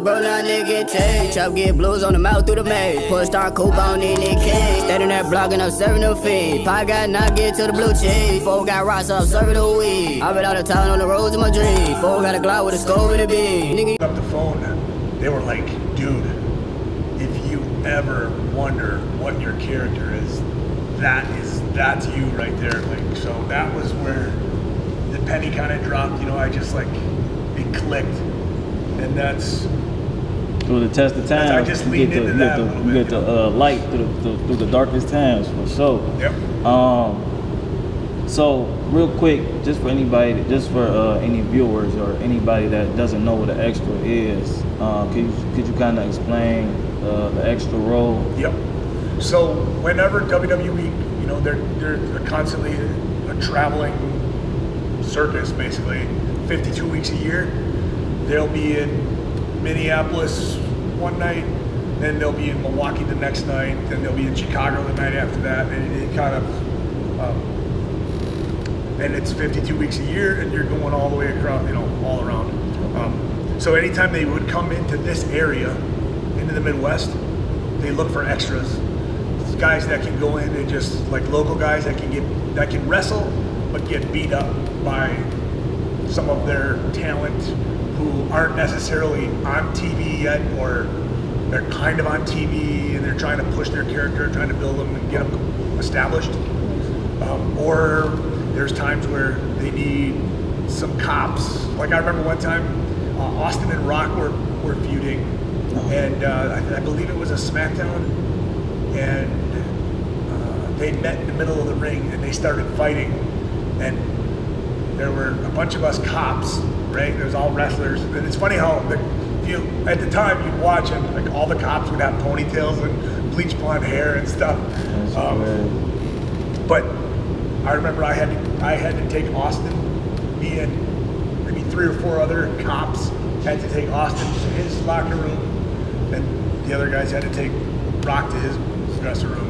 Bro, now nigga get changed. Chop get blues on the mouth through the maze. Push star coupe on in the king. Standing there blocking up, serving the feed. Pie got not get to the blue cheese. Four got rocks up, serving the weed. I been out of town on the roads of my dreams. Four got a Glock with a scope and a beam. Nigga up the phone, they were like, dude, if you ever wonder what your character is, that's you right there. Like, so that was where the penny kind of dropped. You know, I just like, it clicked, and that's through the test of time. I just leaned into that a little bit. You get the light through the darkest times, for sure. Yep. So real quick, just for anybody, any viewers or anybody that doesn't know what an extra is, could you kind of explain the extra role? Yep. So whenever WWE, you know, they're constantly a traveling circus, basically, 52 weeks a year. They'll be in Minneapolis one night, then they'll be in Milwaukee the next night, then they'll be in Chicago the night after that, and it kind of, and it's 52 weeks a year, and you're going all the way across, you know, all around. So anytime they would come into this area, into the Midwest, they look for extras. It's guys that can go in and just, like local guys that can wrestle, but get beat up by some of their talent who aren't necessarily on TV yet, or they're kind of on TV and they're trying to push their character, trying to build them and get them established. Or there's times where they need some cops. Like I remember one time, Austin and Rock were feuding, and I believe it was a SmackDown, and they met in the middle of the ring and they started fighting, and there were a bunch of us cops, right? There was all wrestlers, and it's funny how at the time you'd watch and like all the cops would have ponytails and bleach blonde hair and stuff. But I remember I had to take Austin, me and maybe 3 or 4 other cops had to take Austin to his locker room, and the other guys had to take Rock to his dressing room.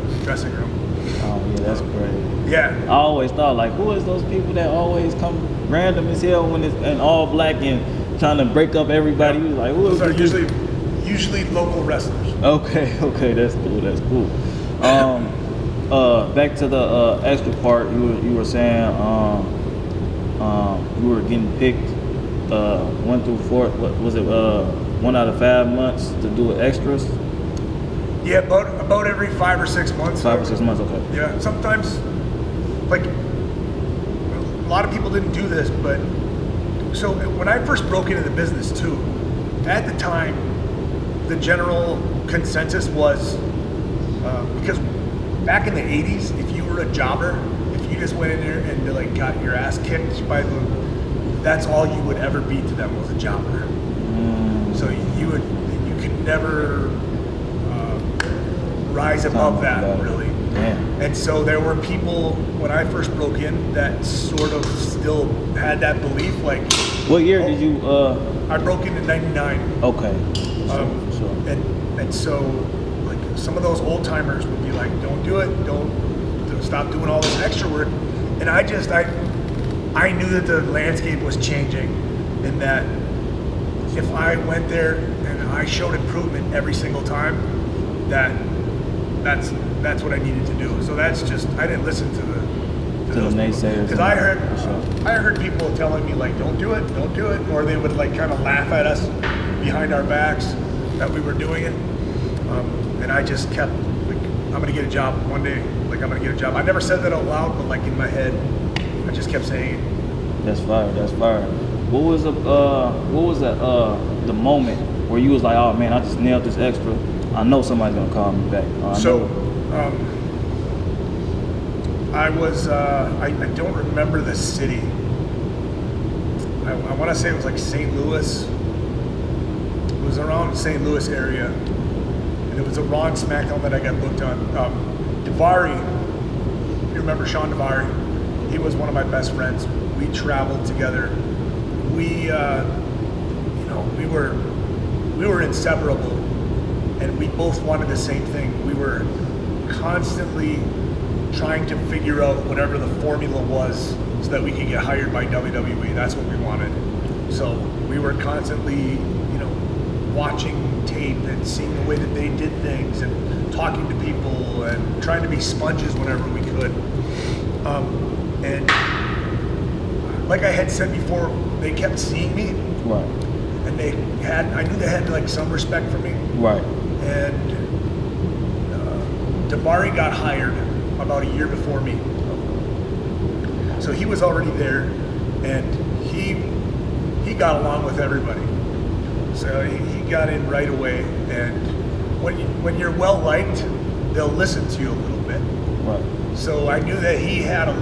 Oh yeah, that's great. Yeah. I always thought, like, who is those people that always come random as hell when it's in all black and trying to break up everybody? You like, who those are usually local wrestlers. Okay, that's cool. Back to the extra part, you were saying you were getting picked 1 through 4. What was it? 1 out of 5 months to do extras. Yeah, about every 5 or 6 months. 5 or 6 months, okay. Yeah, sometimes, like, a lot of people didn't do this, but, so when I first broke into the business too, at the time, the general consensus was, because back in the 80s, if you were a jobber, if you just went in there and like got your ass kicked by that's all you would ever be to them, was a jobber. So you could never rise above that, really. Damn. And so there were people when I first broke in that sort of still had that belief. Like, what year did you? I broke into '99. Okay. Sure. And so like some of those old timers would be like, "Don't do it. Don't stop doing all this extra work." And I knew that the landscape was changing, and that if I went there and I showed improvement every single time, that's what I needed to do. So that's just, I didn't listen to the naysayers. Because I heard people telling me like, don't do it, or they would like kind of laugh at us behind our backs that we were doing it. And I just kept like, I'm gonna get a job one day. Like, I'm gonna get a job. I never said that out loud, but like in my head, I just kept saying it. That's fire. What was the moment where you was like, oh man, I just nailed this extra. I know somebody's gonna call me back. I don't remember the city. I want to say it was like St. Louis. It was around St. Louis area, and it was a Raw and SmackDown that I got booked on. Daivari, you remember Sean Daivari? He was one of my best friends. We traveled together. We were inseparable. And we both wanted the same thing. We were constantly trying to figure out whatever the formula was so that we could get hired by WWE. That's what we wanted. So we were constantly, watching tape and seeing the way that they did things and talking to people and trying to be sponges whenever we could. And like I had said before, they kept seeing me. Right. And I knew they had like some respect for me. Right. And Damari got hired about a year before me. So he was already there, and he got along with everybody. So he got in right away, and when you're well liked, they'll listen to you a little bit. Right. So I knew that he had a